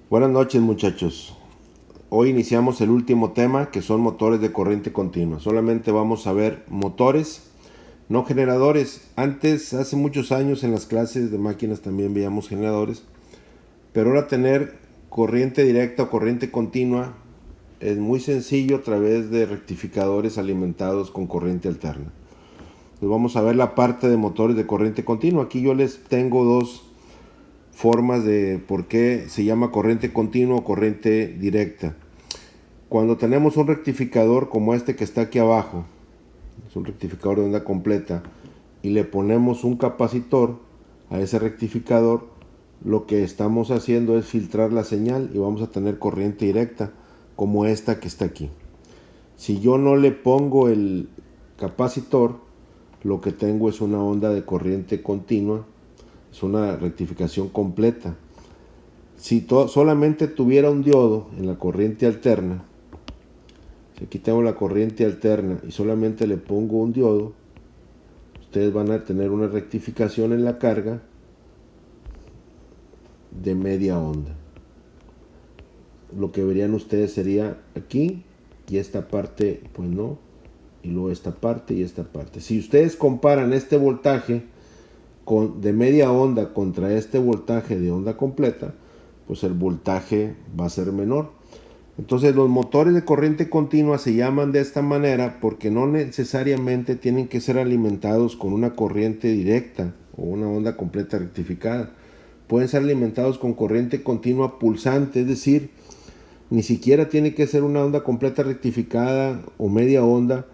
Buenas noches, muchachos. Hoy iniciamos el último tema, que son motores de corriente continua. Solamente vamos a ver motores, no generadores. Antes, hace muchos años, en las clases de máquinas también veíamos generadores, pero ahora tener corriente directa o corriente continua es muy sencillo a través de rectificadores alimentados con corriente alterna. Pues vamos a ver la parte de motores de corriente continua. Aquí yo les tengo dos formas de por qué se llama corriente continua o corriente directa. Cuando tenemos un rectificador como este que está aquí abajo, es un rectificador de onda completa, y le ponemos un capacitor a ese rectificador, lo que estamos haciendo es filtrar la señal y vamos a tener corriente directa como esta que está aquí. Si yo no le pongo el capacitor, lo que tengo es una onda de corriente continua, es una rectificación completa. Si solamente tuviera un diodo en la corriente alterna, si aquí tengo la corriente alterna y solamente le pongo un diodo, ustedes van a tener una rectificación en la carga de media onda. Lo que verían ustedes sería aquí y esta parte, pues no, y luego esta parte y esta parte. Si ustedes comparan este voltaje de media onda contra este voltaje de onda completa, pues el voltaje va a ser menor. Entonces los motores de corriente continua se llaman de esta manera porque no necesariamente tienen que ser alimentados con una corriente directa o una onda completa rectificada. Pueden ser alimentados con corriente continua pulsante, es decir, ni siquiera tiene que ser una onda completa rectificada o media onda.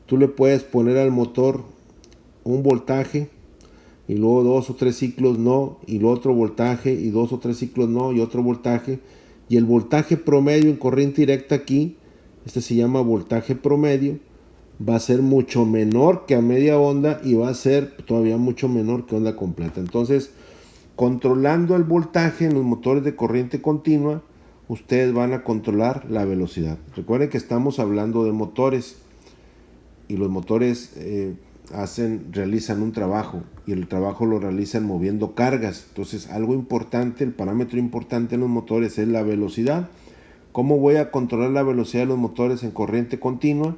Tú le puedes poner al motor un voltaje y luego 2 o 3 ciclos no, y luego otro voltaje y 2 o 3 ciclos no, y otro voltaje, y el voltaje promedio en corriente directa aquí, este se llama voltaje promedio, va a ser mucho menor que a media onda y va a ser todavía mucho menor que onda completa. Entonces, controlando el voltaje en los motores de corriente continua, ustedes van a controlar la velocidad. Recuerden que estamos hablando de motores y los motores realizan un trabajo y el trabajo lo realizan moviendo cargas. Entonces, algo importante, el parámetro importante en los motores es la velocidad. ¿Cómo voy a controlar la velocidad de los motores en corriente continua?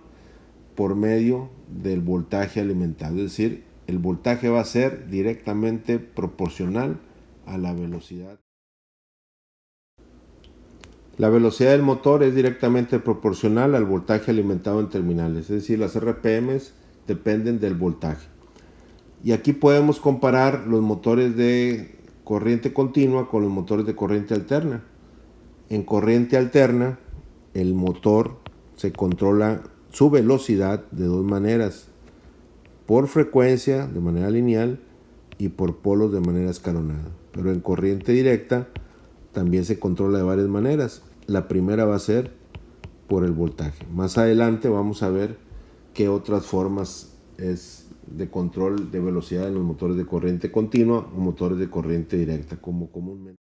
Por medio del voltaje alimentado. Es decir, el voltaje va a ser directamente proporcional a la velocidad. La velocidad del motor es directamente proporcional al voltaje alimentado en terminales, es decir, las RPMs dependen del voltaje. Y aquí podemos comparar los motores de corriente continua con los motores de corriente alterna. En corriente alterna, el motor se controla su velocidad de dos maneras: por frecuencia de manera lineal y por polos de manera escalonada. Pero en corriente directa también se controla de varias maneras. La primera va a ser por el voltaje. Más adelante vamos a ver qué otras formas es de control de velocidad en los motores de corriente continua o motores de corriente directa, como comúnmente.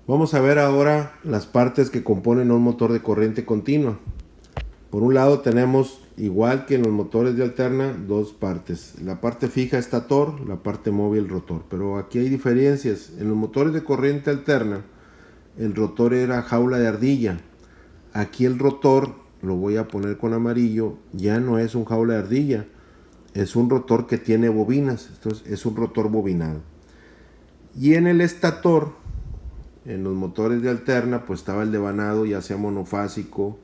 Vamos a ver ahora las partes que componen un motor de corriente continua. Por un lado tenemos, igual que en los motores de alterna, dos partes. La parte fija, estator; la parte móvil, rotor. Pero aquí hay diferencias. En los motores de corriente alterna, el rotor era jaula de ardilla. Aquí el rotor, lo voy a poner con amarillo, ya no es un jaula de ardilla. Es un rotor que tiene bobinas. Entonces es un rotor bobinado. Y en el estator, en los motores de alterna, pues estaba el devanado, ya sea monofásico,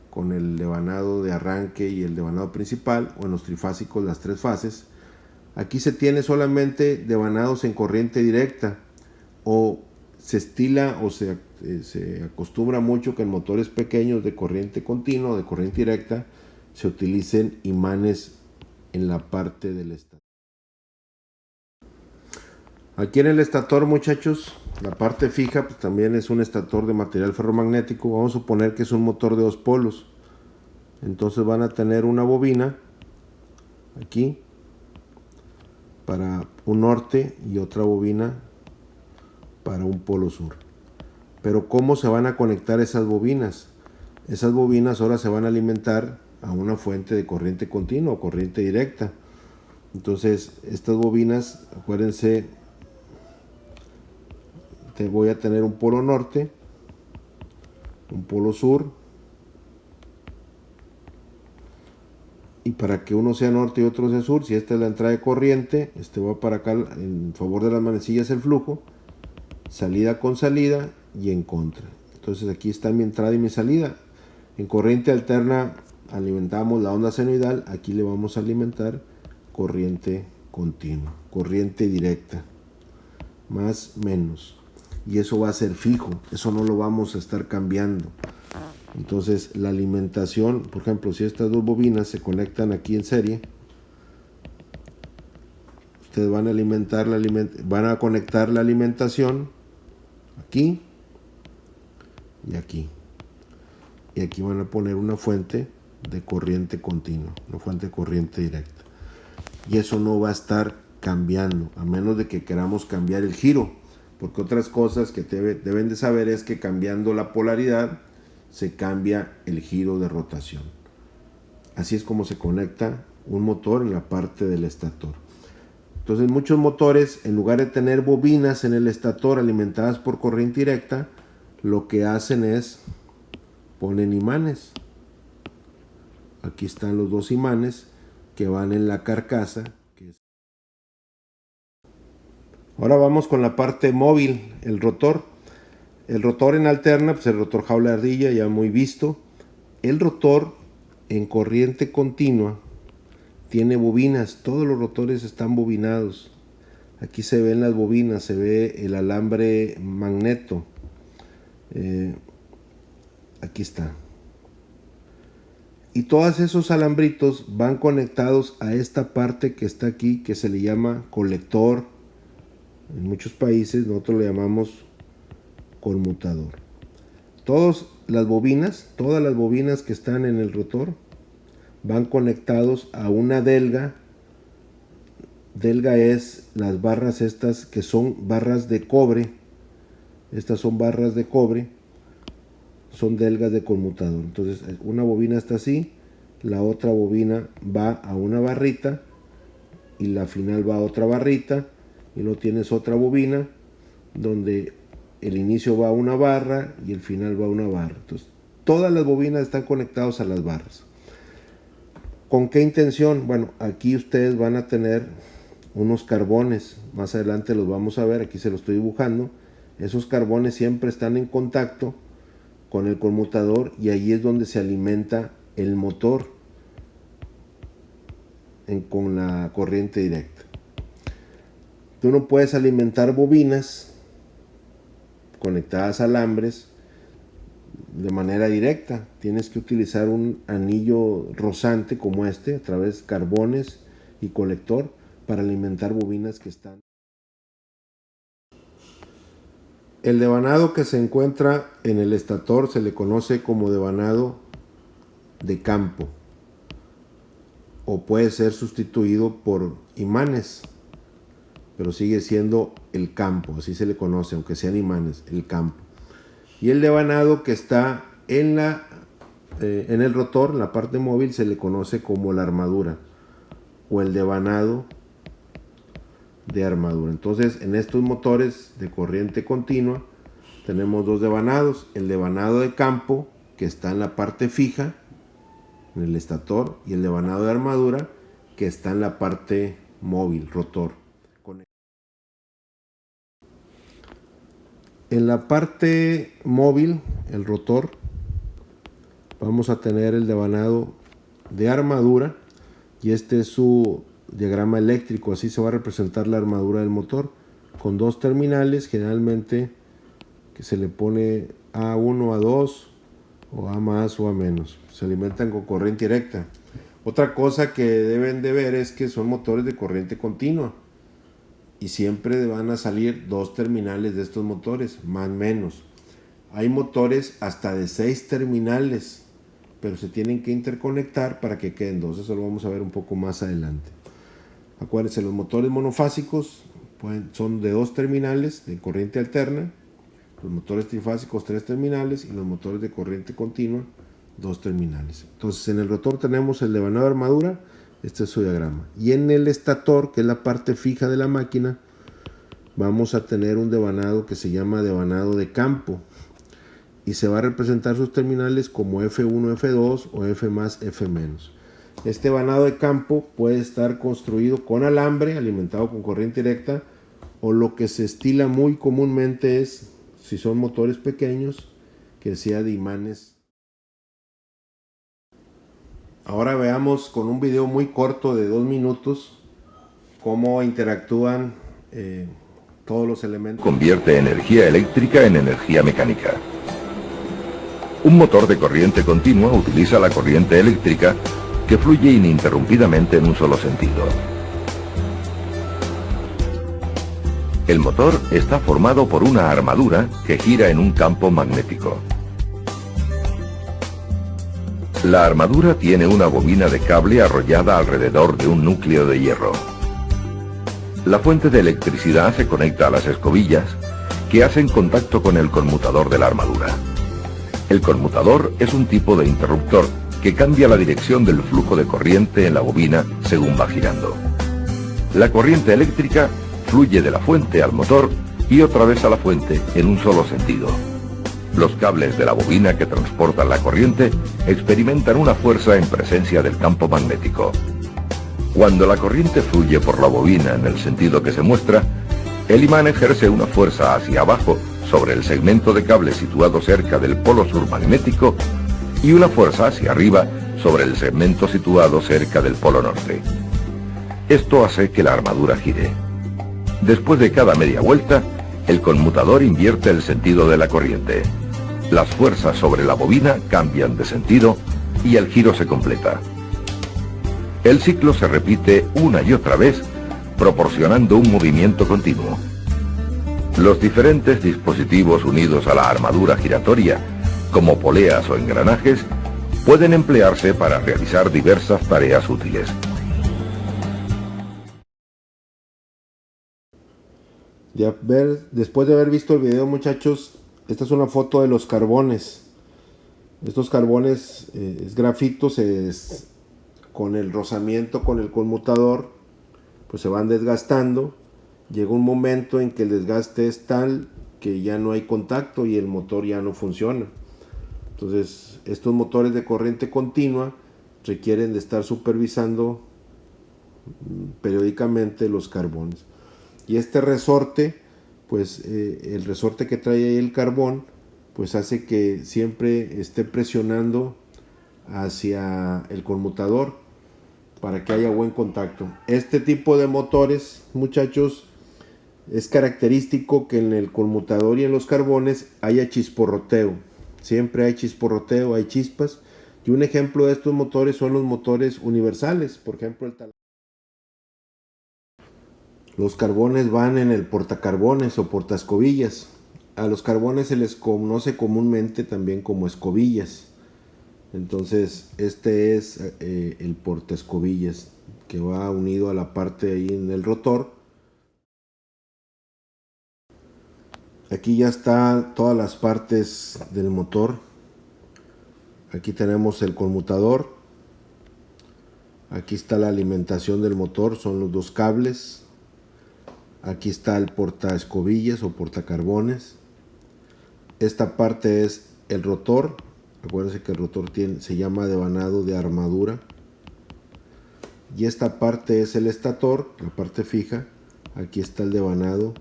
con el devanado de arranque y el devanado principal, o en los trifásicos las tres fases. Aquí se tiene solamente devanados en corriente directa, o se estila o se acostumbra mucho que en motores pequeños de corriente continua o de corriente directa se utilicen imanes en la parte del estator. Aquí en el estator, muchachos, la parte fija pues también es un estator de material ferromagnético. Vamos a suponer que es un motor de dos polos. Entonces van a tener una bobina aquí para un norte y otra bobina para un polo sur. Pero ¿cómo se van a conectar esas bobinas? Esas bobinas ahora se van a alimentar a una fuente de corriente continua o corriente directa. Entonces estas bobinas, acuérdense voy a tener un polo norte, un polo sur, y para que uno sea norte y otro sea sur, si esta es la entrada de corriente, este va para acá en favor de las manecillas el flujo, salida con salida y en contra. Entonces aquí está mi entrada y mi salida. En corriente alterna alimentamos la onda senoidal, aquí le vamos a alimentar corriente continua, corriente directa, más menos. Y eso va a ser fijo, eso no lo vamos a estar cambiando. Entonces la alimentación, por ejemplo, si estas dos bobinas se conectan aquí en serie, ustedes van a conectar la alimentación aquí y aquí. Y aquí van a poner una fuente de corriente continua, una fuente de corriente directa. Y eso no va a estar cambiando, a menos de que queramos cambiar el giro. Porque otras cosas que deben de saber es que cambiando la polaridad se cambia el giro de rotación. Así es como se conecta un motor en la parte del estator. Entonces muchos motores, en lugar de tener bobinas en el estator alimentadas por corriente directa, lo que hacen es ponen imanes. Aquí están los dos imanes que van en la carcasa. Ahora vamos con la parte móvil, el rotor. El rotor en alterna, pues el rotor jaula de ardilla, ya muy visto. El rotor en corriente continua tiene bobinas, todos los rotores están bobinados. Aquí se ven las bobinas, se ve el alambre magneto. Aquí está. Y todos esos alambritos van conectados a esta parte que está aquí, que se le llama colector. En muchos países nosotros le llamamos conmutador. Todas las bobinas que están en el rotor van conectados a una delga. Delga es las barras estas que son barras de cobre. Estas son barras de cobre. Son delgas de conmutador. Entonces una bobina está así, la otra bobina va a una barrita y la final va a otra barrita, y luego tienes otra bobina donde el inicio va a una barra y el final va a una barra. Entonces todas las bobinas están conectadas a las barras. ¿Con qué intención? Bueno, aquí ustedes van a tener unos carbones, más adelante los vamos a ver, aquí se los estoy dibujando. Esos carbones siempre están en contacto con el conmutador y ahí es donde se alimenta el motor con la corriente directa. Tú no puedes alimentar bobinas conectadas a alambres de manera directa. Tienes que utilizar un anillo rozante como este, a través de carbones y colector, para alimentar bobinas que están. El devanado que se encuentra en el estator se le conoce como devanado de campo, o puede ser sustituido por imanes, pero sigue siendo el campo, así se le conoce, aunque sean imanes, el campo. Y el devanado que está en el rotor, en la parte móvil, se le conoce como la armadura, o el devanado de armadura. Entonces, en estos motores de corriente continua tenemos dos devanados: el devanado de campo, que está en la parte fija en el estator, y el devanado de armadura, que está en la parte móvil, rotor. En la parte móvil, el rotor, vamos a tener el devanado de armadura, y este es su diagrama eléctrico. Así se va a representar la armadura del motor, con dos terminales, generalmente que se le pone A1, A2, o A más o A menos. Se alimentan con corriente directa. Otra cosa que deben de ver es que son motores de corriente continua, y siempre van a salir dos terminales de estos motores, más o menos. Hay motores hasta de 6 terminales, pero se tienen que interconectar para que queden dos. Eso lo vamos a ver un poco más adelante. Acuérdense, los motores monofásicos son de 2 terminales de corriente alterna, los motores trifásicos 3 terminales, y los motores de corriente continua 2 terminales. Entonces, en el rotor tenemos el devanado de armadura. Este es su diagrama. Y en el estator, que es la parte fija de la máquina, vamos a tener un devanado que se llama devanado de campo y se va a representar sus terminales como F1, F2 o F más, F menos. Este devanado de campo puede estar construido con alambre alimentado con corriente directa, o lo que se estila muy comúnmente es, si son motores pequeños, que sea de imanes. Ahora veamos con un video muy corto de 2 minutos cómo interactúan todos los elementos. Convierte energía eléctrica en energía mecánica. Un motor de corriente continua utiliza la corriente eléctrica que fluye ininterrumpidamente en un solo sentido. El motor está formado por una armadura que gira en un campo magnético. La armadura tiene una bobina de cable arrollada alrededor de un núcleo de hierro. La fuente de electricidad se conecta a las escobillas que hacen contacto con el conmutador de la armadura. El conmutador es un tipo de interruptor que cambia la dirección del flujo de corriente en la bobina según va girando. La corriente eléctrica fluye de la fuente al motor y otra vez a la fuente en un solo sentido. Los cables de la bobina que transportan la corriente experimentan una fuerza en presencia del campo magnético. Cuando la corriente fluye por la bobina en el sentido que se muestra, el imán ejerce una fuerza hacia abajo sobre el segmento de cable situado cerca del polo sur magnético y una fuerza hacia arriba sobre el segmento situado cerca del polo norte. Esto hace que la armadura gire. Después de cada media vuelta, el conmutador invierte el sentido de la corriente. Las fuerzas sobre la bobina cambian de sentido y el giro se completa. El ciclo se repite una y otra vez, proporcionando un movimiento continuo. Los diferentes dispositivos unidos a la armadura giratoria, como poleas o engranajes, pueden emplearse para realizar diversas tareas útiles. Después de haber visto el video, muchachos, esta es una foto de los carbones. Estos carbones es grafito, con el rozamiento con el conmutador, pues se van desgastando. Llega un momento en que el desgaste es tal que ya no hay contacto y el motor ya no funciona. Entonces, estos motores de corriente continua requieren de estar supervisando periódicamente los carbones. Y este resorte, pues el resorte que trae ahí el carbón, pues hace que siempre esté presionando hacia el conmutador para que haya buen contacto. Este tipo de motores, muchachos, es característico que en el conmutador y en los carbones haya chisporroteo. Siempre hay chisporroteo, hay chispas. Y un ejemplo de estos motores son los motores universales. Por ejemplo, los carbones van en el portacarbones o portaescobillas. A los carbones se les conoce comúnmente también como escobillas. Entonces, este es el portaescobillas, que va unido a la parte ahí en el rotor. Aquí ya está todas las partes del motor. Aquí tenemos el conmutador. Aquí está la alimentación del motor, son los dos cables. Aquí está el portaescobillas o portacarbones. Esta parte es el rotor. Acuérdense que el rotor se llama devanado de armadura. Y esta parte es el estator, la parte fija. Aquí está el devanado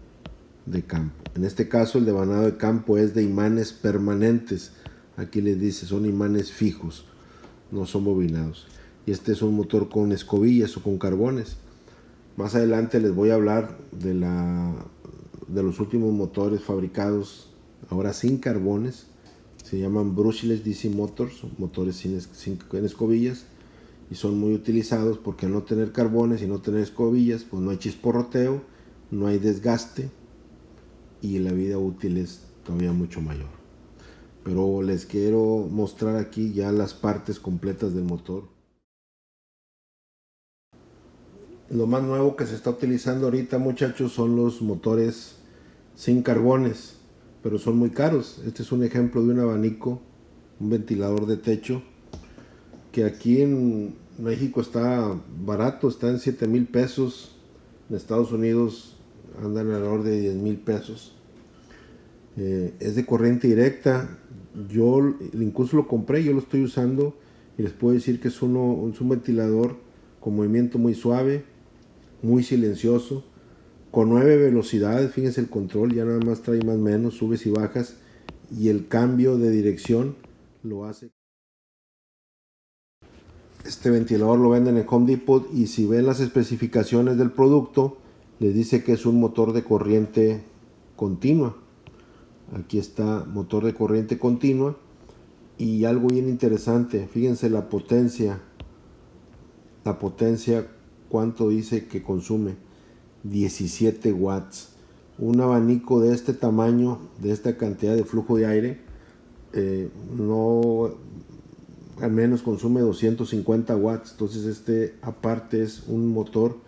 de campo. En este caso el devanado de campo es de imanes permanentes. Aquí les dice, son imanes fijos, no son bobinados. Y este es un motor con escobillas o con carbones. Más adelante les voy a hablar de los últimos motores fabricados ahora sin carbones. Se llaman brushless DC motors, motores sin escobillas, y son muy utilizados porque al no tener carbones y no tener escobillas, pues no hay chisporroteo, no hay desgaste y la vida útil es todavía mucho mayor. Pero les quiero mostrar aquí ya las partes completas del motor. Lo más nuevo que se está utilizando ahorita, muchachos, son los motores sin carbones, pero son muy caros. Este es un ejemplo de un abanico, un ventilador de techo, que aquí en México está barato, está en 7,000 pesos. En Estados Unidos andan alrededor de 10,000 pesos. Es de corriente directa. Yo incluso lo compré, yo lo estoy usando y les puedo decir que es un ventilador con movimiento muy suave, muy silencioso, con 9 velocidades. Fíjense el control, ya nada más trae más o menos, subes y bajas, y el cambio de dirección lo hace. Este ventilador lo venden en Home Depot, y si ven las especificaciones del producto, les dice que es un motor de corriente continua. Aquí está, motor de corriente continua. Y algo bien interesante, fíjense la potencia, cuánto dice que consume: 17 watts. Un abanico de este tamaño, de esta cantidad de flujo de aire, no, al menos consume 250 watts. Entonces este aparte es un motor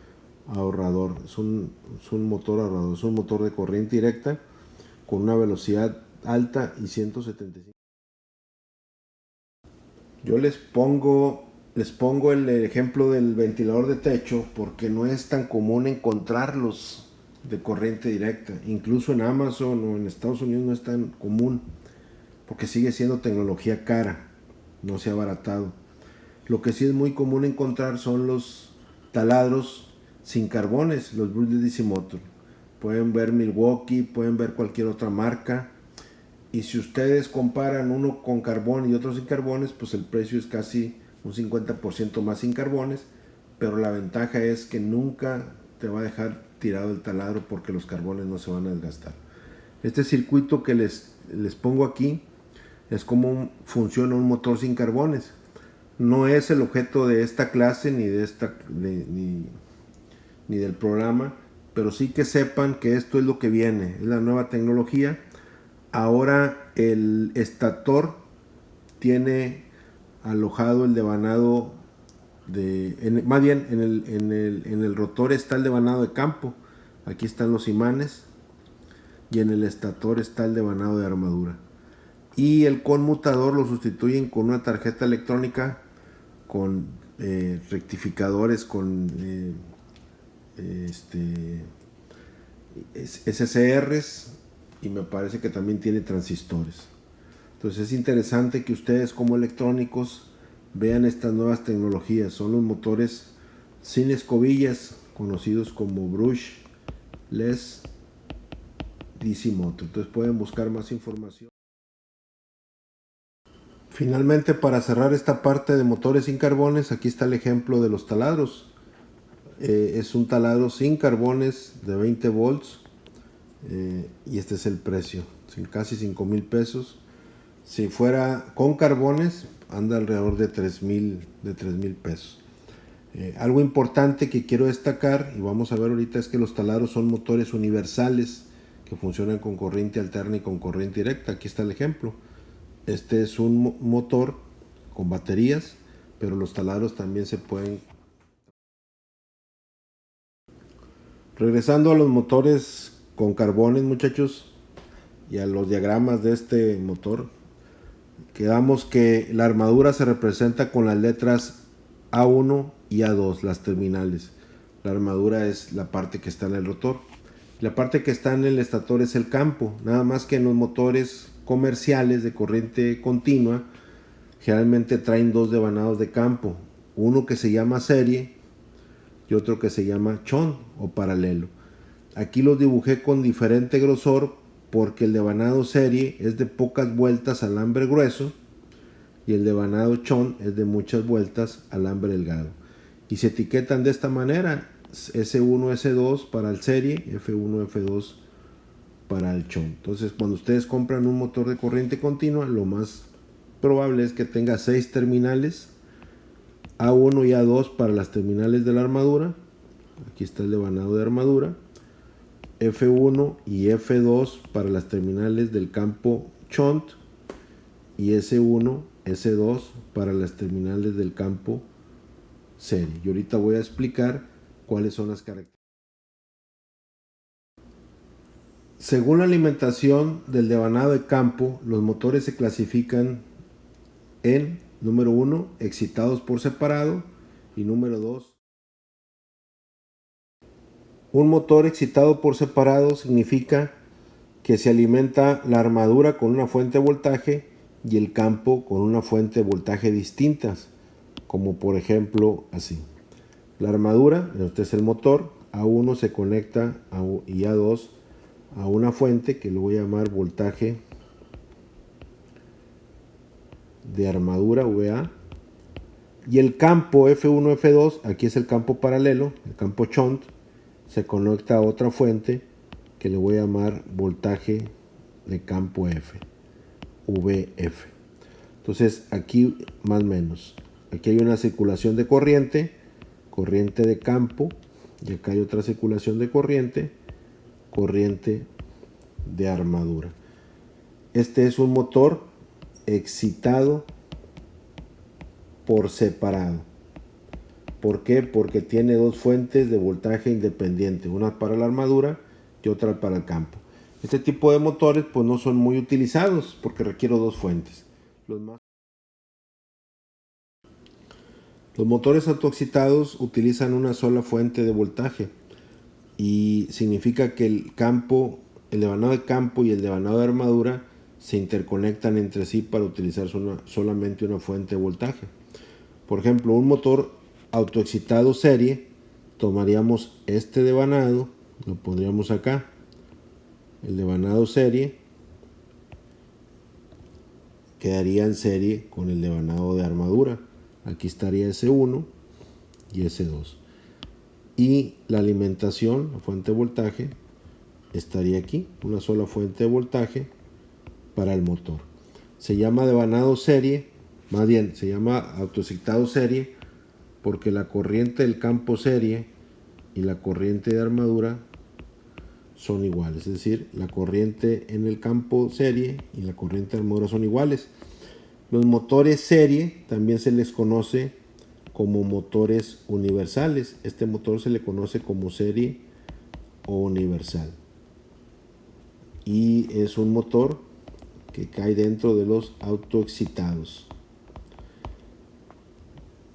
ahorrador, es un motor ahorrador, es un motor de corriente directa con una velocidad alta y 175. Yo les pongo el ejemplo del ventilador de techo porque no es tan común encontrarlos de corriente directa. Incluso en Amazon o en Estados Unidos no es tan común porque sigue siendo tecnología cara, no se ha abaratado. Lo que sí es muy común encontrar son los taladros sin carbones, los Brute DC Motor. Pueden ver Milwaukee, pueden ver cualquier otra marca. Y si ustedes comparan uno con carbón y otro sin carbones, pues el precio es casi un 50% más sin carbones. Pero la ventaja es que nunca te va a dejar tirado el taladro porque los carbones no se van a desgastar. Este circuito que les pongo aquí es como funciona un motor sin carbones. No es el objeto de esta clase ni del programa, pero sí que sepan que esto es lo que viene, es la nueva tecnología. Ahora el estator tiene alojado el devanado más bien en el rotor está el devanado de campo. Aquí están los imanes y en el estator está el devanado de armadura. Y el conmutador lo sustituyen con una tarjeta electrónica con rectificadores, con SCRs, y me parece que también tiene transistores. Entonces es interesante que ustedes como electrónicos vean estas nuevas tecnologías. Son los motores sin escobillas, conocidos como brushless DC Motor. Entonces pueden buscar más información. Finalmente, para cerrar esta parte de motores sin carbones, aquí está el ejemplo de los taladros. Es un taladro sin carbones de 20 volts, y este es el precio, casi 5,000 pesos. Si fuera con carbones, anda alrededor de 3,000 pesos. Algo importante que quiero destacar, y vamos a ver ahorita, es que los taladros son motores universales que funcionan con corriente alterna y con corriente directa. Aquí está el ejemplo. Este es un motor con baterías, pero los taladros también se pueden. Regresando a los motores con carbones, muchachos, y a los diagramas de este motor, quedamos que la armadura se representa con las letras A1 y A2, las terminales. La armadura es la parte que está en el rotor. La parte que está en el estator es el campo. Nada más que en los motores comerciales de corriente continua generalmente traen dos devanados de campo, uno que se llama serie y otro que se llama shunt o paralelo. Aquí los dibujé con diferente grosor porque el devanado serie es de pocas vueltas alambre grueso y el devanado shunt es de muchas vueltas alambre delgado, y se etiquetan de esta manera: S1, S2 para el serie, F1, F2 para el shunt. Entonces, cuando ustedes compran un motor de corriente continua, lo más probable es que tenga 6 terminales, A1 y A2 para las terminales de la armadura. Aquí está el devanado de armadura. F1 y F2 para las terminales del campo shunt, y S1, S2 para las terminales del campo serie. Y ahorita voy a explicar cuáles son las características. Según la alimentación del devanado de campo, los motores se clasifican en: número 1, excitados por separado, y número 2, Un motor excitado por separado significa que se alimenta la armadura con una fuente de voltaje y el campo con una fuente de voltaje distintas, como por ejemplo así. La armadura, este es el motor, A1 se conecta y A2 a una fuente que le voy a llamar voltaje de armadura VA, y el campo F1, F2, aquí es el campo paralelo, el campo shunt, se conecta a otra fuente que le voy a llamar voltaje de campo F, VF. Entonces aquí más o menos, aquí hay una circulación de corriente de campo, y acá hay otra circulación de corriente de armadura. Este es un motor excitado por separado. ¿Por qué? Porque tiene dos fuentes de voltaje independiente, una para la armadura y otra para el campo. Este tipo de motores pues no son muy utilizados porque requieren dos fuentes. Los motores autoexcitados utilizan una sola fuente de voltaje y significa que el devanado de campo y el devanado de armadura se interconectan entre sí para utilizar solamente una fuente de voltaje. Por ejemplo, un motor autoexcitado serie, tomaríamos este devanado, lo pondríamos acá, el devanado serie quedaría en serie con el devanado de armadura. Aquí estaría S1 y S2. Y la alimentación, la fuente de voltaje, estaría aquí, una sola fuente de voltaje para el motor. Se llama devanado serie, más bien se llama autoexcitado serie, porque la corriente del campo serie y la corriente de armadura son iguales. Es decir, la corriente en el campo serie y la corriente de armadura son iguales. Los motores serie también se les conoce como motores universales. Este motor se le conoce como serie o universal. Y es un motor que cae dentro de los autoexcitados.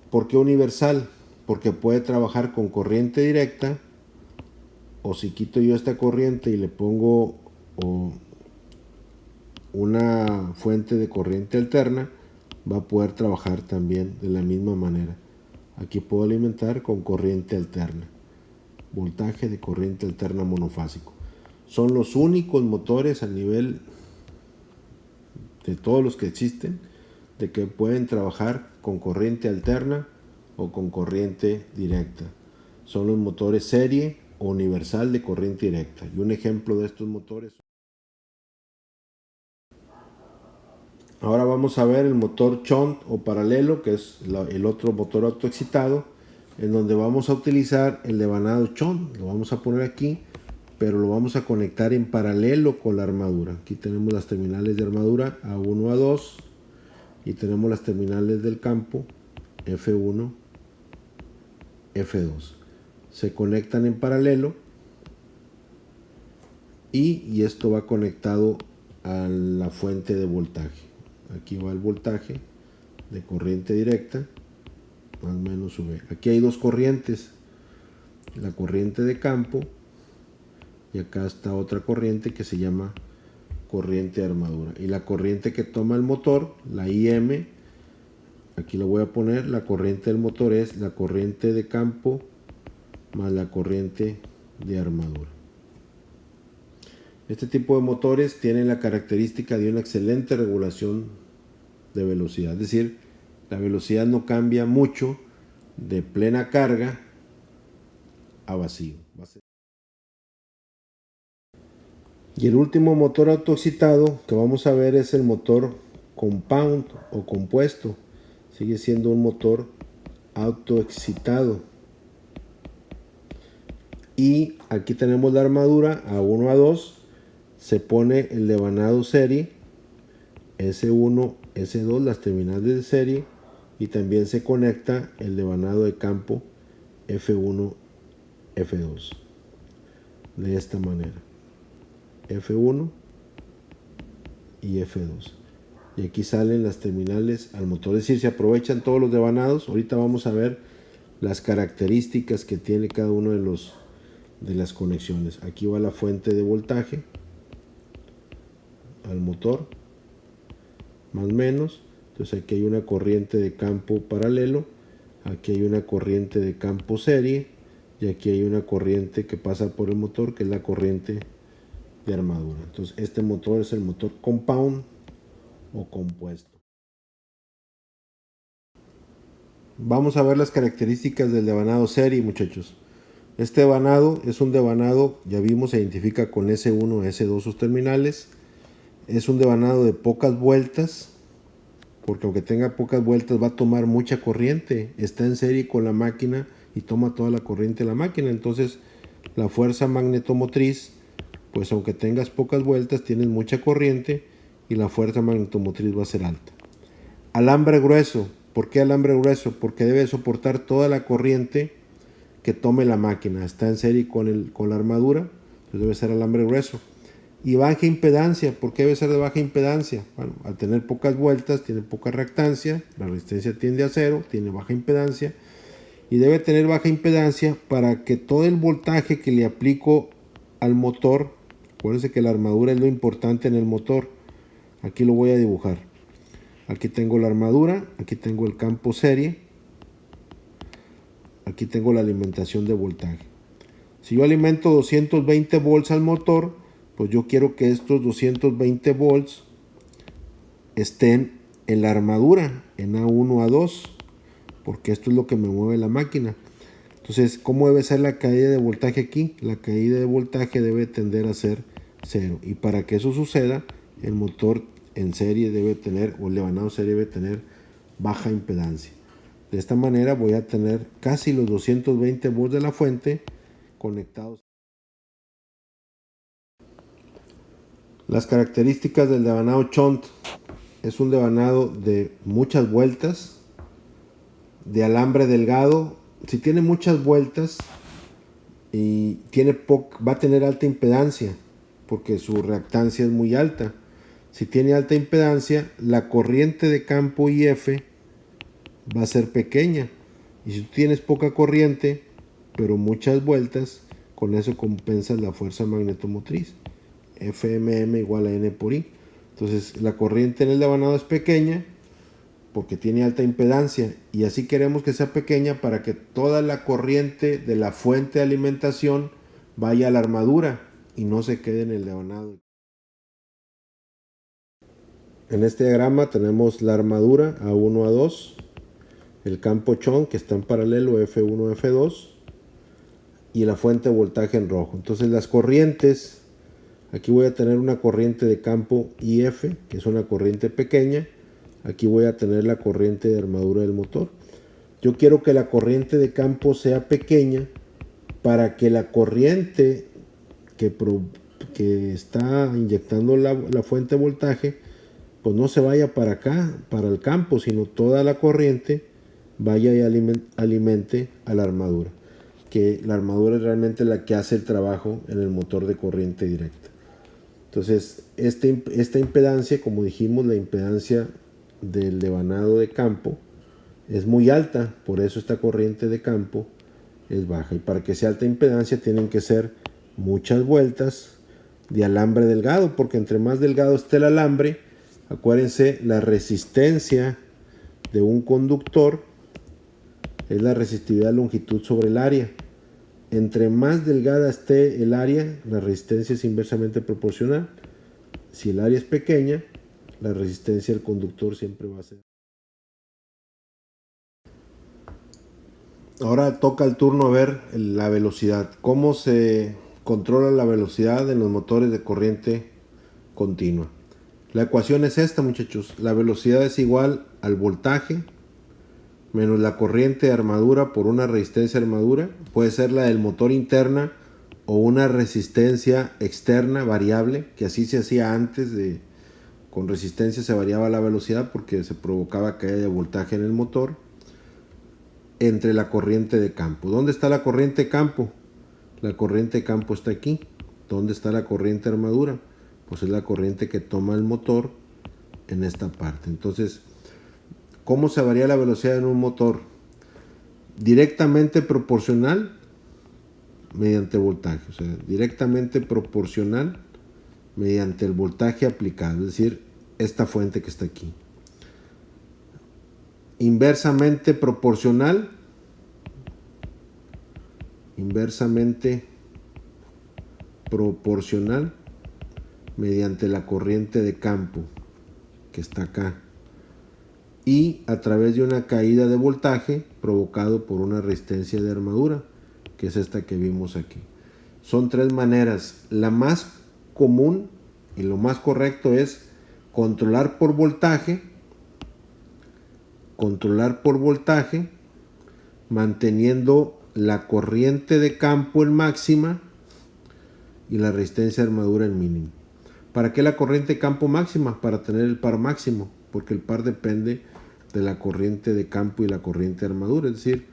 ¿Por qué universal? Porque puede trabajar con corriente directa, o si quito yo esta corriente y le pongo una fuente de corriente alterna, va a poder trabajar también de la misma manera. Aquí puedo alimentar con corriente alterna, voltaje de corriente alterna monofásico. Son los únicos motores a nivel de todos los que existen de que pueden trabajar con corriente alterna o con corriente directa. Son los motores serie o universal de corriente directa. Y un ejemplo de estos motores. Ahora vamos a ver el motor shunt o paralelo, que es el otro motor autoexcitado, en donde vamos a utilizar el devanado shunt. Lo vamos a poner aquí, pero lo vamos a conectar en paralelo con la armadura. Aquí tenemos las terminales de armadura A1, A2, y tenemos las terminales del campo F1, F2. Se conectan en paralelo y esto va conectado a la fuente de voltaje. Aquí va el voltaje de corriente directa, más o menos sube. Aquí hay dos corrientes, la corriente de campo y acá está otra corriente que se llama corriente de armadura. Y la corriente que toma el motor, la IM, aquí lo voy a poner, la corriente del motor es la corriente de campo más la corriente de armadura. Este tipo de motores tienen la característica de una excelente regulación de velocidad, es decir, la velocidad no cambia mucho de plena carga a vacío. Y el último motor autoexcitado que vamos a ver es el motor compound o compuesto. Sigue siendo un motor autoexcitado. Y aquí tenemos la armadura A1, A2. Se pone el devanado serie S1, S2, las terminales de serie, y también se conecta el devanado de campo F1, F2 de esta manera, F1 y F2, y aquí salen las terminales al motor, es decir, se aprovechan todos los devanados. Ahorita vamos a ver las características que tiene cada uno de las conexiones. Aquí va la fuente de voltaje al motor, más o menos. Entonces aquí hay una corriente de campo paralelo, aquí hay una corriente de campo serie y aquí hay una corriente que pasa por el motor, que es la corriente de armadura. Entonces este motor es el motor compound o compuesto. Vamos a ver las características del devanado serie, muchachos. Este devanado es un devanado, ya vimos, se identifica con S1, S2 sus terminales. Es un devanado de pocas vueltas, porque aunque tenga pocas vueltas va a tomar mucha corriente. Está en serie con la máquina y toma toda la corriente de la máquina. Entonces la fuerza magnetomotriz, pues aunque tengas pocas vueltas, tienes mucha corriente y la fuerza magnetomotriz va a ser alta. Alambre grueso. ¿Por qué alambre grueso? Porque debe soportar toda la corriente que tome la máquina. Está en serie con la armadura, pues debe ser alambre grueso. Y baja impedancia. ¿Por qué debe ser de baja impedancia? Bueno, al tener pocas vueltas, tiene poca reactancia, la resistencia tiende a cero, tiene baja impedancia. Y debe tener baja impedancia para que todo el voltaje que le aplico al motor, acuérdense que la armadura es lo importante en el motor. Aquí lo voy a dibujar. Aquí tengo la armadura, aquí tengo el campo serie, aquí tengo la alimentación de voltaje. Si yo alimento 220 volts al motor, pues yo quiero que estos 220 volts estén en la armadura, en A1, A2, porque esto es lo que me mueve la máquina. Entonces, ¿cómo debe ser la caída de voltaje aquí? La caída de voltaje debe tender a ser 0. Y para que eso suceda, el motor en serie debe tener, o el devanado serie debe tener baja impedancia. De esta manera voy a tener casi los 220 volts de la fuente conectados. Las características del devanado shunt: es un devanado de muchas vueltas, de alambre delgado. Si tiene muchas vueltas y va a tener alta impedancia, porque su reactancia es muy alta. Si tiene alta impedancia, la corriente de campo IF va a ser pequeña. Y si tú tienes poca corriente, pero muchas vueltas, con eso compensas la fuerza magnetomotriz. FMM igual a N por I. Entonces la corriente en el devanado es pequeña porque tiene alta impedancia. Y así queremos que sea pequeña para que toda la corriente de la fuente de alimentación vaya a la armadura y no se quede en el devanado. En este diagrama tenemos la armadura A1, A2, el campo shunt que está en paralelo F1, F2 y la fuente de voltaje en rojo. Entonces las corrientes, aquí voy a tener una corriente de campo IF, que es una corriente pequeña. Aquí voy a tener la corriente de armadura del motor. Yo quiero que la corriente de campo sea pequeña para que la corriente que está inyectando la fuente de voltaje pues no se vaya para acá, para el campo, sino toda la corriente vaya y alimente a la armadura, que la armadura es realmente la que hace el trabajo en el motor de corriente directa. Entonces esta impedancia, como dijimos, la impedancia del devanado de campo es muy alta, por eso esta corriente de campo es baja. Y para que sea alta impedancia tienen que ser muchas vueltas de alambre delgado, porque entre más delgado esté el alambre, acuérdense, la resistencia de un conductor es la resistividad longitud sobre el área. Entre más delgada esté el área, la resistencia es inversamente proporcional. Si el área es pequeña, la resistencia del conductor siempre va a ser. Ahora toca el turno ver la velocidad. ¿Cómo se controla la velocidad en los motores de corriente continua? La ecuación es esta, muchachos. La velocidad es igual al voltaje menos la corriente de armadura por una resistencia de armadura. Puede ser la del motor interna o una resistencia externa variable, que así se hacía antes. Con resistencia se variaba la velocidad porque se provocaba caída de voltaje en el motor, entre la corriente de campo. ¿Dónde está la corriente de campo? La corriente de campo está aquí. ¿Dónde está la corriente de armadura? Pues es la corriente que toma el motor en esta parte. Entonces, ¿cómo se varía la velocidad en un motor? Directamente proporcional mediante voltaje, o sea, directamente proporcional mediante el voltaje aplicado, es decir, esta fuente que está aquí. Inversamente proporcional mediante la corriente de campo que está acá, y a través de una caída de voltaje provocado por una resistencia de armadura, que es esta que vimos aquí. Son tres maneras. La más común y lo más correcto es controlar por voltaje, manteniendo la corriente de campo en máxima y la resistencia de armadura en mínimo. ¿Para qué la corriente de campo máxima? Para tener el par máximo, porque el par depende de la corriente de campo y la corriente de armadura. Es decir,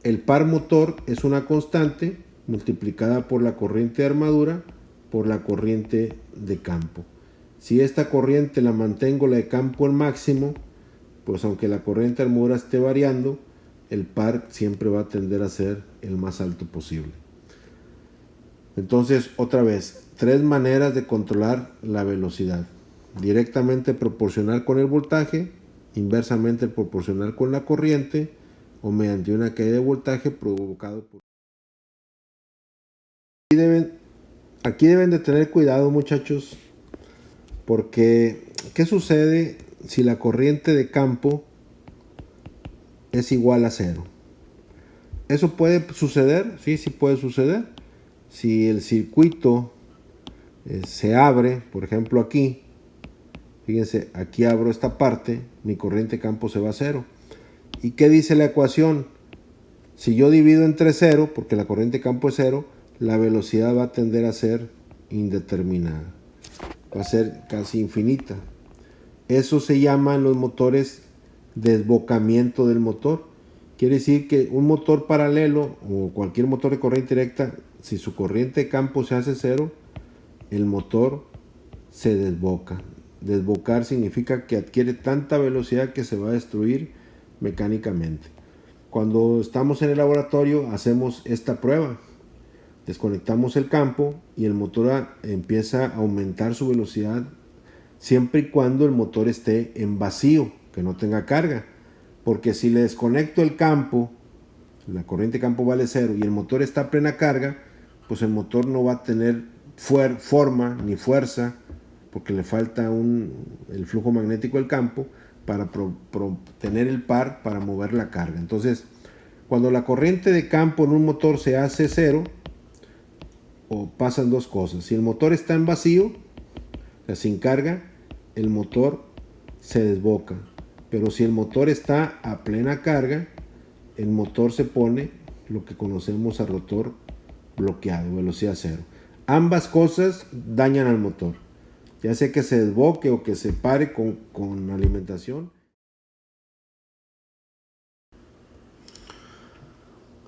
el par motor es una constante multiplicada por la corriente de armadura por la corriente de campo. Si esta corriente la mantengo, la de campo, en máximo, pues aunque la corriente de armadura esté variando, el par siempre va a tender a ser el más alto posible. Entonces, otra vez, tres maneras de controlar la velocidad: directamente proporcional con el voltaje, inversamente proporcional con la corriente, o mediante una caída de voltaje provocado por... Aquí deben de tener cuidado, muchachos, porque ¿qué sucede si la corriente de campo es igual a cero? ¿Eso puede suceder? Sí, sí puede suceder. Si el circuito se abre, por ejemplo aquí, fíjense, aquí abro esta parte, mi corriente de campo se va a cero. ¿Y qué dice la ecuación? Si yo divido entre cero, porque la corriente de campo es cero, la velocidad va a tender a ser indeterminada. Va a ser casi infinita. Eso se llama en los motores desbocamiento del motor. Quiere decir que un motor paralelo o cualquier motor de corriente directa, si su corriente de campo se hace cero, el motor se desboca. Desbocar significa que adquiere tanta velocidad que se va a destruir mecánicamente. Cuando estamos en el laboratorio hacemos esta prueba. Desconectamos el campo y el motor empieza a aumentar su velocidad siempre y cuando el motor esté en vacío, que no tenga carga. Porque si le desconecto el campo, la corriente de campo vale cero y el motor está a plena carga, pues el motor no va a tener forma ni fuerza, porque le falta el flujo magnético del campo para tener el par para mover la carga. Entonces, cuando la corriente de campo en un motor se hace cero, o pasan dos cosas. Si el motor está en vacío, o sea, sin carga, el motor se desboca. Pero si el motor está a plena carga, el motor se pone lo que conocemos a rotor bloqueado, velocidad cero. Ambas cosas dañan al motor, ya sea que se desboque o que se pare con alimentación.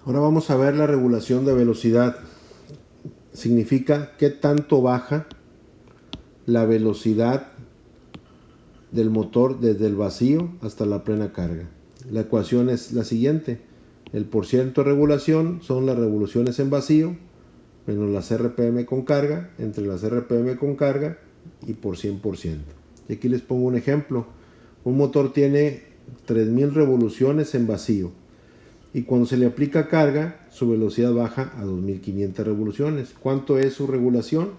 Ahora vamos a ver la regulación de velocidad. Significa qué tanto baja la velocidad del motor desde el vacío hasta la plena carga. La ecuación es la siguiente: el porciento de regulación son las revoluciones en vacío menos las RPM con carga entre las RPM con carga y por 100%. Y aquí les pongo un ejemplo. Un motor tiene 3000 revoluciones en vacío y cuando se le aplica carga su velocidad baja a 2500 revoluciones. ¿Cuánto es su regulación?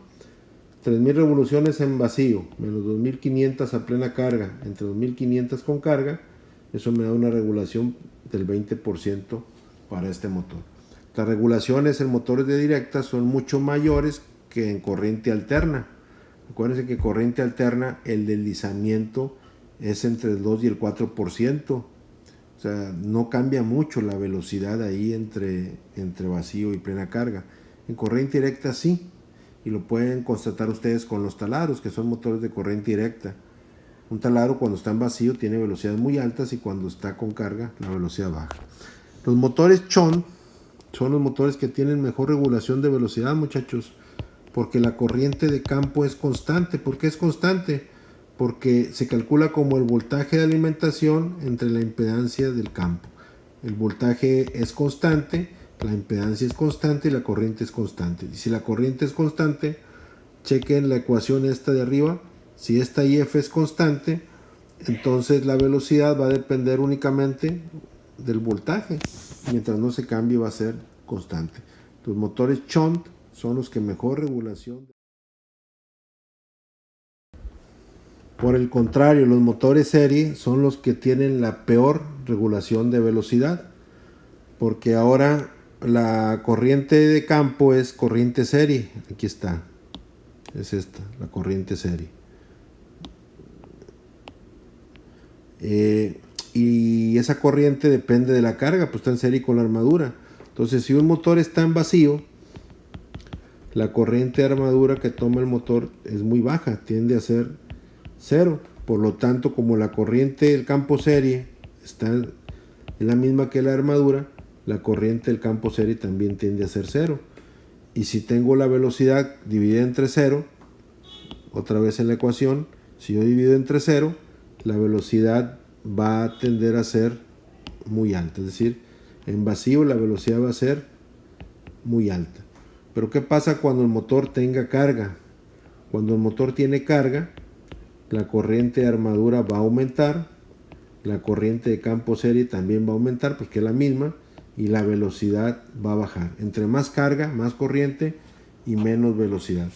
3000 revoluciones en vacío menos 2500 a plena carga entre 2500 con carga. Eso me da una regulación del 20% para este motor. Las regulaciones en motores de directa son mucho mayores que en corriente alterna. Acuérdense que corriente alterna el deslizamiento es entre el 2 y el 4%. O sea, no cambia mucho la velocidad ahí entre vacío y plena carga. En corriente directa sí. Y lo pueden constatar ustedes con los taladros, que son motores de corriente directa. Un taladro cuando está en vacío tiene velocidades muy altas y cuando está con carga la velocidad baja. Los motores Chon son los motores que tienen mejor regulación de velocidad, muchachos, porque la corriente de campo es constante. ¿Por qué es constante? Porque se calcula como el voltaje de alimentación entre la impedancia del campo. El voltaje es constante, la impedancia es constante y la corriente es constante. Y si la corriente es constante, chequen la ecuación esta de arriba. Si esta IF es constante, entonces la velocidad va a depender únicamente del voltaje. Mientras no se cambie, va a ser constante. Los motores shunt son los que mejor regulación. Por el contrario, los motores serie son los que tienen la peor regulación de velocidad, porque ahora la corriente de campo es corriente serie. Aquí está, es esta, la corriente serie. Y esa corriente depende de la carga, pues está en serie con la armadura. Entonces, si un motor está en vacío, la corriente de armadura que toma el motor es muy baja, tiende a ser 0. Por lo tanto, como la corriente del campo serie está en la misma que la armadura, la corriente del campo serie también tiende a ser 0. Y si tengo la velocidad dividida entre 0, otra vez en la ecuación, si yo divido entre 0, la velocidad va a tender a ser muy alta. Es decir, en vacío la velocidad va a ser muy alta. Pero ¿qué pasa cuando el motor tenga carga? Cuando el motor tiene carga, la corriente de armadura va a aumentar, la corriente de campo serie también va a aumentar porque es la misma, y la velocidad va a bajar. Entre más carga, más corriente y menos velocidad.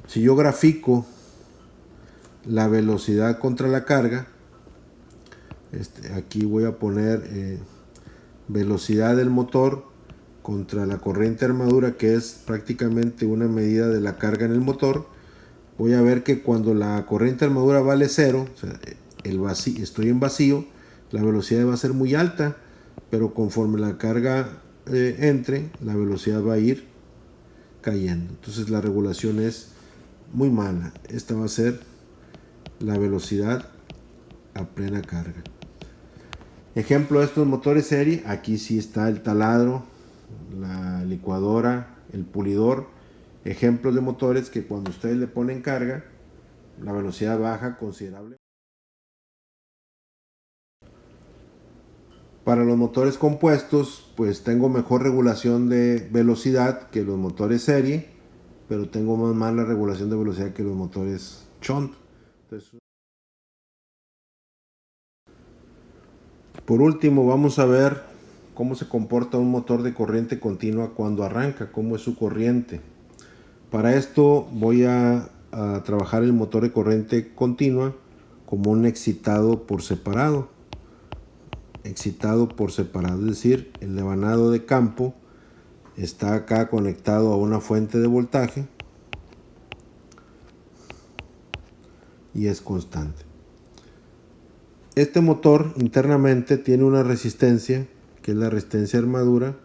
Si yo grafico la velocidad contra la carga, aquí voy a poner velocidad del motor contra la corriente de armadura, que es prácticamente una medida de la carga en el motor. Voy a ver que cuando la corriente de armadura vale 0, o sea, estoy en vacío, la velocidad va a ser muy alta, pero conforme la carga entre, la velocidad va a ir cayendo. Entonces la regulación es muy mala. Esta va a ser la velocidad a plena carga. Ejemplo de estos motores serie, aquí sí está el taladro, la licuadora, el pulidor. Ejemplos de motores que cuando ustedes le ponen carga, la velocidad baja considerable. Para los motores compuestos, pues tengo mejor regulación de velocidad que los motores serie, pero tengo más mala regulación de velocidad que los motores shunt. Entonces, por último, vamos a ver cómo se comporta un motor de corriente continua cuando arranca, cómo es su corriente. Para esto voy a trabajar el motor de corriente continua como un excitado por separado. Excitado por separado, es decir, el devanado de campo está acá conectado a una fuente de voltaje y es constante. Este motor internamente tiene una resistencia, que es la resistencia de armadura,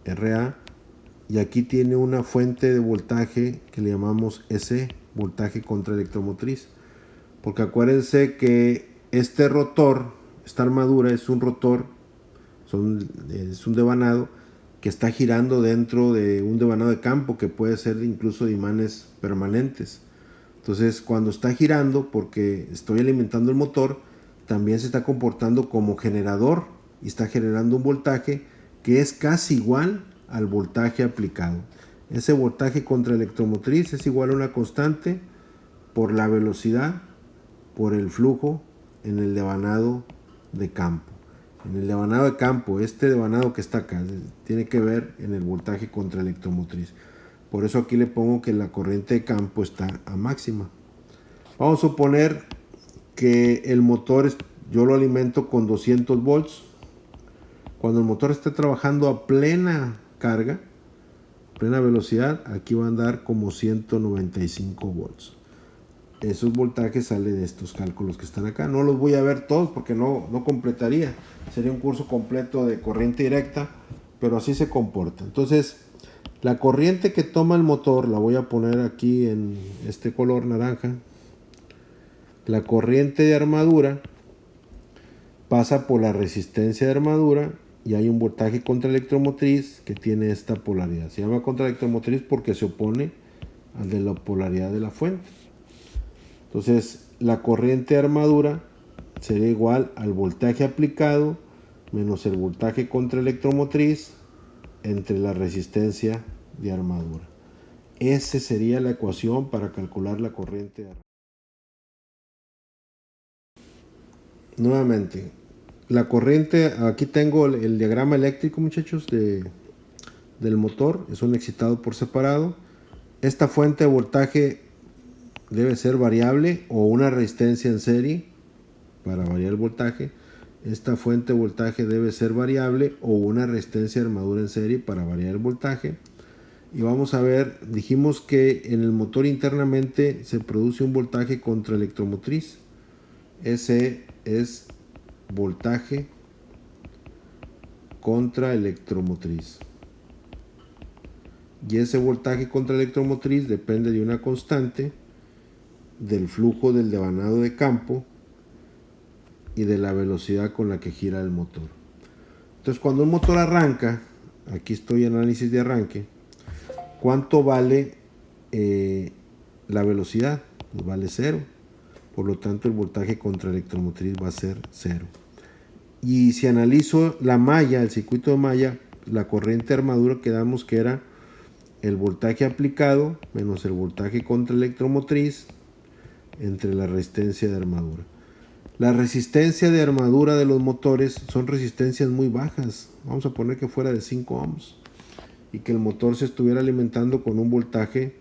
RA, y aquí tiene una fuente de voltaje que le llamamos EC, voltaje contra electromotriz. Porque acuérdense que este rotor, esta armadura es un rotor, es un devanado que está girando dentro de un devanado de campo que puede ser incluso de imanes permanentes. Entonces, cuando está girando, porque estoy alimentando el motor, también se está comportando como generador y está generando un voltaje que es casi igual al voltaje aplicado. Ese voltaje contra electromotriz es igual a una constante por la velocidad, por el flujo en el devanado de campo. En el devanado de campo, este devanado que está acá, tiene que ver en el voltaje contra electromotriz. Por eso aquí le pongo que la corriente de campo está a máxima. Vamos a suponer que el motor yo lo alimento con 200 volts. Cuando el motor esté trabajando a plena carga, plena velocidad, aquí va a andar como 195 volts. Esos voltajes salen de estos cálculos que están acá. No los voy a ver todos porque no completaría. Sería un curso completo de corriente directa, pero así se comporta. Entonces, la corriente que toma el motor, la voy a poner aquí en este color naranja. La corriente de armadura pasa por la resistencia de armadura y hay un voltaje contra electromotriz que tiene esta polaridad. Se llama contra electromotriz porque se opone al de la polaridad de la fuente. Entonces, la corriente de armadura sería igual al voltaje aplicado menos el voltaje contra electromotriz entre la resistencia de armadura. Esa sería la ecuación para calcular la corriente. Nuevamente, la corriente, aquí tengo el diagrama eléctrico, muchachos, del motor. Es un excitado por separado. Esta fuente de voltaje debe ser variable o una resistencia en serie para variar el voltaje. Esta fuente de voltaje debe ser variable o una resistencia de armadura en serie para variar el voltaje. Y vamos a ver, dijimos que en el motor internamente se produce un voltaje contra electromotriz. Ese es voltaje contra electromotriz. Y ese voltaje contra electromotriz depende de una constante, del flujo del devanado de campo y de la velocidad con la que gira el motor. Entonces, cuando un motor arranca, aquí estoy en análisis de arranque, ¿cuánto vale la velocidad? Pues vale 0. Por lo tanto, el voltaje contra electromotriz va a ser 0. Y si analizo la malla, el circuito de malla, la corriente de armadura, quedamos que era el voltaje aplicado menos el voltaje contra electromotriz entre la resistencia de armadura. La resistencia de armadura de los motores son resistencias muy bajas. Vamos a poner que fuera de 5 ohms y que el motor se estuviera alimentando con un voltaje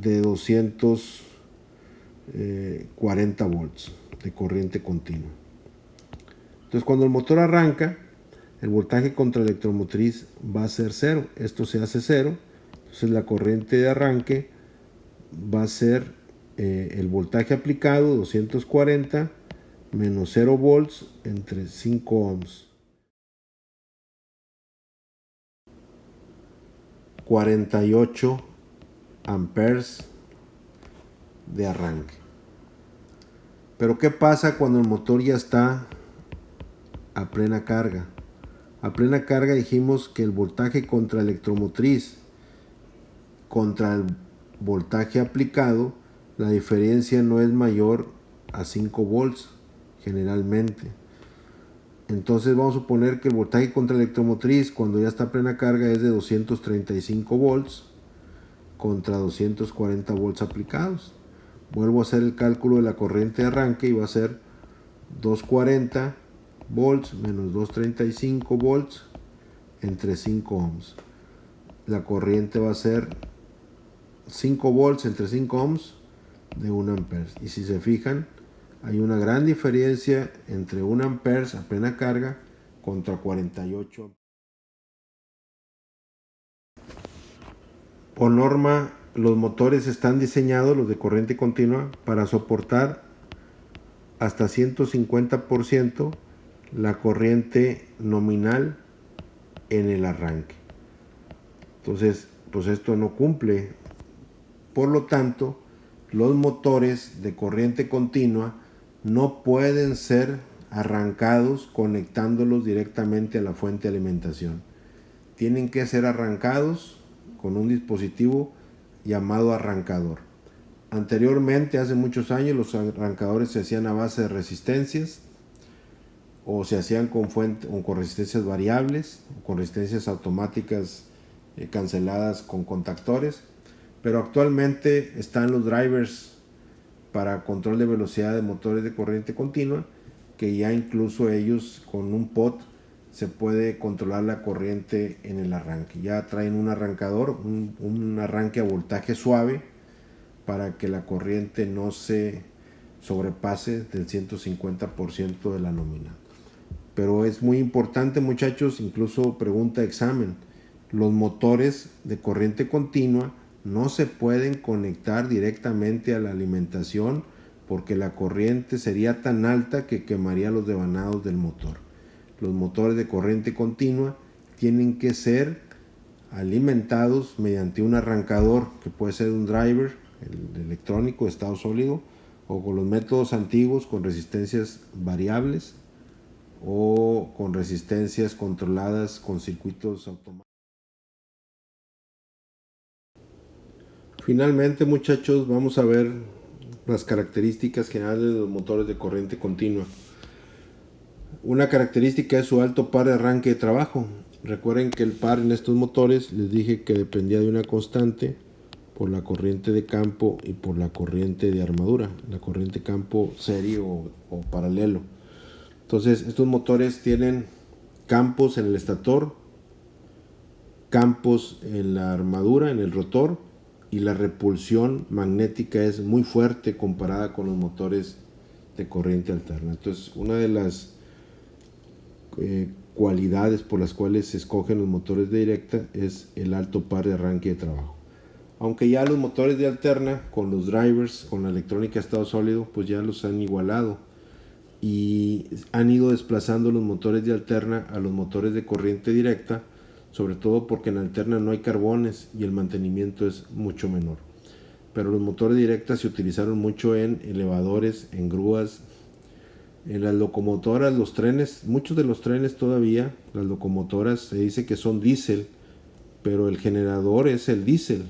de 240 volts de corriente continua. Entonces, cuando el motor arranca, el voltaje contra electromotriz va a ser 0. Esto se hace 0. Entonces, la corriente de arranque va a ser el voltaje aplicado, 240 menos 0 volts entre 5 ohms. 48 amperes de arranque. Pero ¿qué pasa cuando el motor ya está a plena carga? A plena carga dijimos que el voltaje contra electromotriz contra el voltaje aplicado, la diferencia no es mayor a 5 volts generalmente. Entonces vamos a suponer que el voltaje contra electromotriz cuando ya está a plena carga es de 235 volts contra 240 volts aplicados. Vuelvo a hacer el cálculo de la corriente de arranque y va a ser 240 volts menos 235 volts entre 5 ohms. La corriente va a ser 5 volts entre 5 ohms de 1 ampere. Y si se fijan, hay una gran diferencia entre 1 ampere a plena carga contra 48. Por norma, los motores están diseñados, los de corriente continua, para soportar hasta 150% la corriente nominal en el arranque. Entonces, pues esto no cumple. Por lo tanto, los motores de corriente continua no pueden ser arrancados conectándolos directamente a la fuente de alimentación. Tienen que ser arrancados con un dispositivo llamado arrancador. Anteriormente, hace muchos años, los arrancadores se hacían a base de resistencias o se hacían con resistencias variables, con resistencias automáticas canceladas con contactores. Pero actualmente están los drivers para control de velocidad de motores de corriente continua, que ya incluso ellos con un pot se puede controlar la corriente en el arranque. Ya traen un arrancador, un arranque a voltaje suave para que la corriente no se sobrepase del 150% de la nominal. Pero es muy importante, muchachos, incluso pregunta examen, los motores de corriente continua no se pueden conectar directamente a la alimentación porque la corriente sería tan alta que quemaría los devanados del motor. Los motores de corriente continua tienen que ser alimentados mediante un arrancador que puede ser un driver, el electrónico de estado sólido, o con los métodos antiguos con resistencias variables o con resistencias controladas con circuitos automáticos. Finalmente, muchachos, vamos a ver las características generales de los motores de corriente continua. Una característica es su alto par de arranque de trabajo. Recuerden que el par en estos motores les dije que dependía de una constante por la corriente de campo y por la corriente de armadura, la corriente campo serie o paralelo. Entonces estos motores tienen campos en el estator, campos en la armadura, en el rotor, y la repulsión magnética es muy fuerte comparada con los motores de corriente alterna. Entonces una de las cualidades por las cuales se escogen los motores de directa es el alto par de arranque de trabajo. Aunque ya los motores de alterna con los drivers, con la electrónica estado sólido, pues ya los han igualado y han ido desplazando los motores de alterna a los motores de corriente directa, sobre todo porque en alterna no hay carbones y el mantenimiento es mucho menor. Pero los motores directas se utilizaron mucho en elevadores, en grúas, en las locomotoras, los trenes. Muchos de los trenes todavía, las locomotoras, se dice que son diésel, pero el generador es el diésel.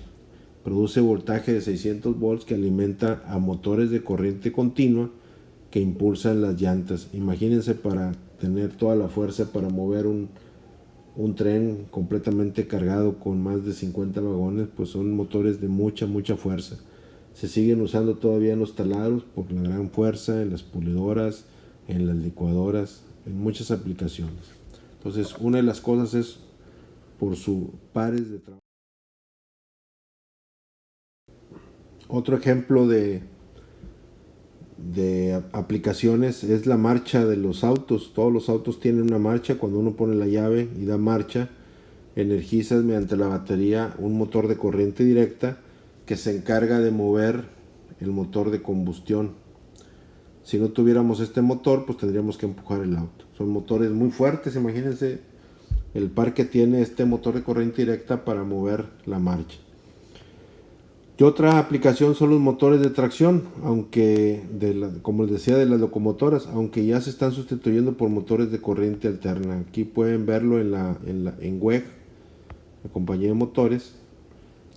Produce voltaje de 600 volts que alimenta a motores de corriente continua que impulsan las llantas. Imagínense, para tener toda la fuerza para mover un tren completamente cargado con más de 50 vagones, pues son motores de mucha fuerza. Se siguen usando todavía en los taladros por la gran fuerza, en las pulidoras, en las licuadoras, en muchas aplicaciones. Entonces, una de las cosas es por sus pares de trabajo. Otro ejemplo de aplicaciones es la marcha de los autos. Todos los autos tienen una marcha. Cuando uno pone la llave y da marcha, energizas mediante la batería un motor de corriente directa que se encarga de mover el motor de combustión. Si no tuviéramos este motor, pues tendríamos que empujar el auto. Son motores muy fuertes. Imagínense el par que tiene este motor de corriente directa para mover la marcha. Y otra aplicación son los motores de tracción, aunque como les decía, de las locomotoras, aunque ya se están sustituyendo por motores de corriente alterna. Aquí pueden verlo en WEG, la compañía de motores.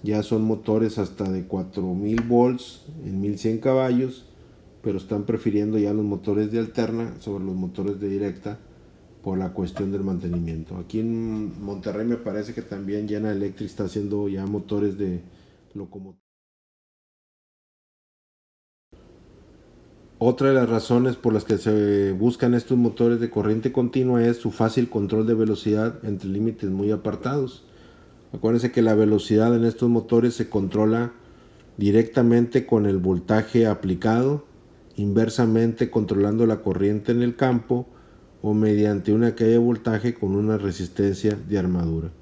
Ya son motores hasta de 4000 volts en 1100 caballos, pero están prefiriendo ya los motores de alterna sobre los motores de directa por la cuestión del mantenimiento. Aquí en Monterrey me parece que también General Electric está haciendo ya motores de locomotora. Otra de las razones por las que se buscan estos motores de corriente continua es su fácil control de velocidad entre límites muy apartados. Acuérdense que la velocidad en estos motores se controla directamente con el voltaje aplicado, inversamente controlando la corriente en el campo o mediante una caída de voltaje con una resistencia de armadura.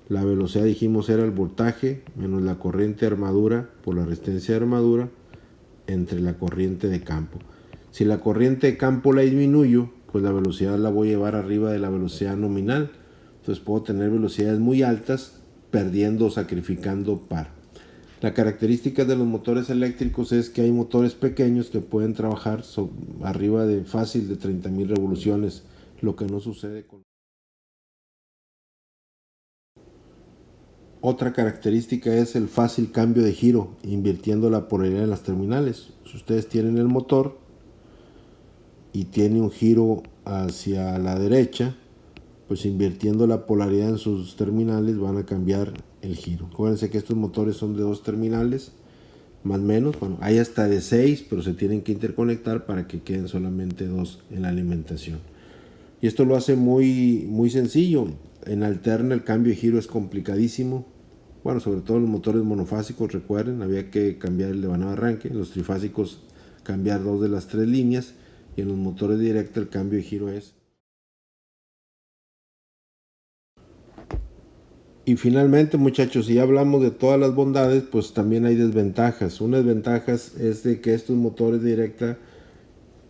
La velocidad, dijimos, era el voltaje menos la corriente de armadura por la resistencia de armadura entre la corriente de campo. Si la corriente de campo la disminuyo, pues la velocidad la voy a llevar arriba de la velocidad nominal. Entonces puedo tener velocidades muy altas perdiendo o sacrificando par. La característica de los motores eléctricos es que hay motores pequeños que pueden trabajar arriba de fácil de 30,000 revoluciones, lo que no sucede con... Otra característica es el fácil cambio de giro, invirtiendo la polaridad en las terminales. Si ustedes tienen el motor y tiene un giro hacia la derecha, pues invirtiendo la polaridad en sus terminales van a cambiar el giro. Acuérdense que estos motores son de 2 terminales, más o menos. Bueno, hay hasta de 6, pero se tienen que interconectar para que queden solamente 2 en la alimentación. Y esto lo hace muy sencillo. En alterna el cambio de giro es complicadísimo. Bueno, sobre todo los motores monofásicos, recuerden, había que cambiar el devanado de arranque. Los trifásicos, cambiar 2 de las 3 líneas. Y en los motores directa el cambio de giro es... Y finalmente, muchachos, si ya hablamos de todas las bondades, pues también hay desventajas. Una desventaja es de que estos motores de directa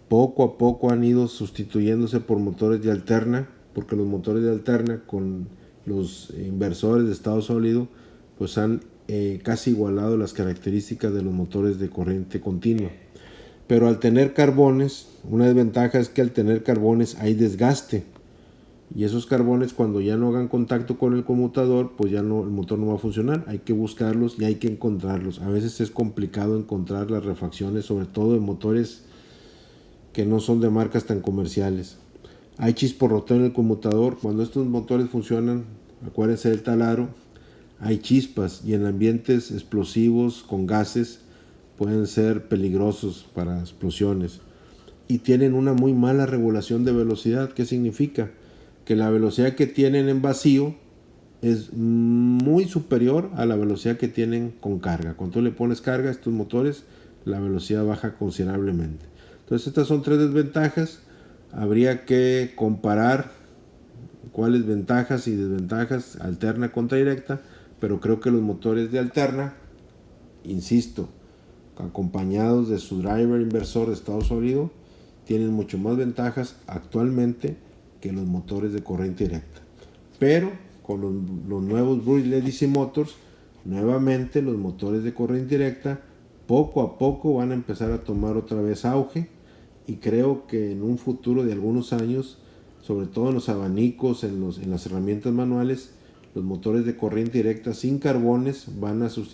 poco a poco han ido sustituyéndose por motores de alterna, porque los motores de alterna con los inversores de estado sólido pues han casi igualado las características de los motores de corriente continua. Pero al tener carbones, una desventaja es que al tener carbones hay desgaste. Y esos carbones, cuando ya no hagan contacto con el conmutador, pues ya no, el motor no va a funcionar. Hay que buscarlos y hay que encontrarlos. A veces es complicado encontrar las refacciones, sobre todo en motores que no son de marcas tan comerciales. Hay chisporroteo en el conmutador. Cuando estos motores funcionan, acuérdense del taladro, hay chispas y en ambientes explosivos con gases pueden ser peligrosos para explosiones. Y tienen una muy mala regulación de velocidad. ¿Qué significa? Que la velocidad que tienen en vacío es muy superior a la velocidad que tienen con carga. Cuando tú le pones carga a estos motores, la velocidad baja considerablemente. Entonces estas son 3 desventajas. Habría que comparar cuáles ventajas y desventajas alterna contra directa, pero creo que los motores de alterna, insisto, acompañados de su driver inversor de estado sólido, tienen mucho más ventajas actualmente que los motores de corriente directa. Pero con los nuevos Bruce DC Motors, nuevamente los motores de corriente directa poco a poco van a empezar a tomar otra vez auge, y creo que en un futuro de algunos años, sobre todo en los abanicos, en las herramientas manuales, los motores de corriente directa sin carbones van a sustituir